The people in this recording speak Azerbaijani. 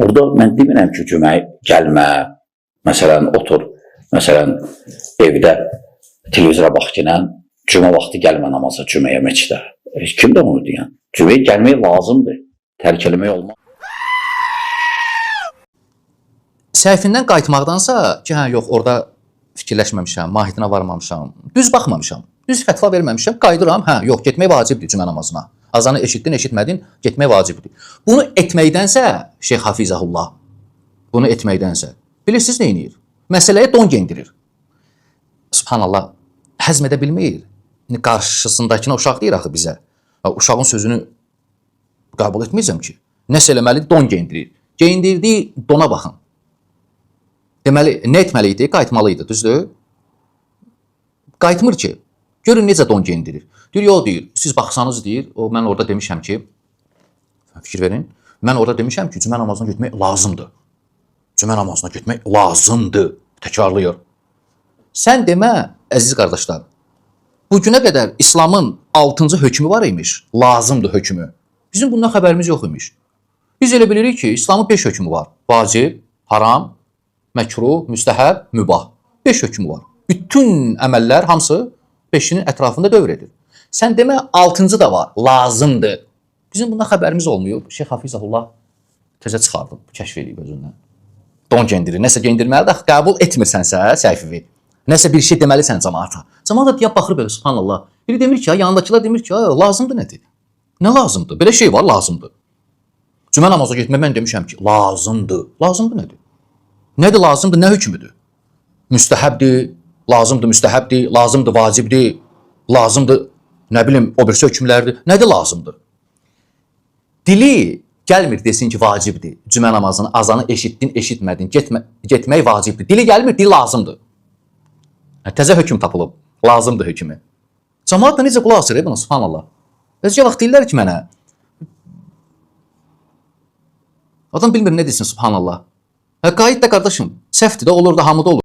Orada mən demirəm ki, cümə gəlmə, məsələn, otur, məsələn, evdə televizora bax ki, cümə vaxtı gəlmə namaza, cüməyə, meçdə. Kim də onu deyən? Cüməyə gəlmək lazımdır, tərk eləmək olmaz. Səhvindən qayıtmaqdansa ki, hə, yox, orada fikirləşməmişəm, mahiyyətinə varmamışam, düz baxmamışam, düz fətva verməmişəm, qayıdıram, hə, yox, getmək vacibdir cümə namazına. Azanı eşitdin, eşitmədin, getmək vacibdir. Bunu etməkdənsə, Şeyx Hafizəhullah, bunu etməkdənsə, bilirsiniz nə edir? Məsələyə don gendirir. Subhanallah, həzm edə bilməyir. Qarşısındakına uşaq deyir axı bizə. Uşağın sözünü qəbul etməyəcəm ki, nəsə eləməli, don gendirir. Geyindirdiyi dona baxın. Deməli, nə etməli idi? Qayıtmalı idi, düzdür? Qayıtmır ki, görün necə don geyindirir. Deyir, yox, deyir, siz baxsanız deyir, mən orada demişəm ki, fikir verin, mən orada demişəm ki, cümə namazına getmək lazımdır. Cümə namazına getmək lazımdır, təkrarlayır. Sən demə, əziz qardaşlar, bugünə qədər İslamın 6-cı hökmü var imiş, lazımdır hökmü. Bizim bundan xəbərimiz yox imiş. Biz elə bilirik ki, İslamın 5 hökmü var. Vacib, haram, məkruh, müstəhəb, mübah. 5 hökmü var. Bütün əməllər hamısı 5-nin ətrafında dövr edir. Sən demə 6-cı da var, lazımdır. Bizim bundan xəbərimiz olmuyor. Şeyx Hafizəhullah təzə çıxardı, kəşf edib özündən. Don gendirir, nəsə gendirməli də qəbul etmirsənsə, səhvivi. Nəsə bir şey deməlisən cəmaata. Cəmaat da deyib baxır belə, subhanallah. Biri demir ki, yanındakılar demir ki, lazımdır nədir? Nə lazımdır? Belə şey var, lazımdır. Cümə namaza getmək mən demişəm ki, lazımdır. Lazımdır nədir? Nədir lazımdır, nə hökmüdür? Müstəhəbdir, lazımdır, müstəhəbdir, lazımdır, vacibdir, lazımdır, nə bilim, o birisi hökmlərdir. Nədir lazımdır? Dili gəlmir desin ki, vacibdir. Cümə namazını, azanı eşitdin, eşitmədin, getmək vacibdir. Dili gəlmir, dil lazımdır. Təzə hökm tapılıb, lazımdır hökmü. Cəmaat da necə qulaq asır, buna, subhanallah. Özcə vaxt deyirlər ki, mənə, adam bilmir nə desin, subhanallah. Qayıt da qardaşım, səhvdir də olur da, hamıda olur.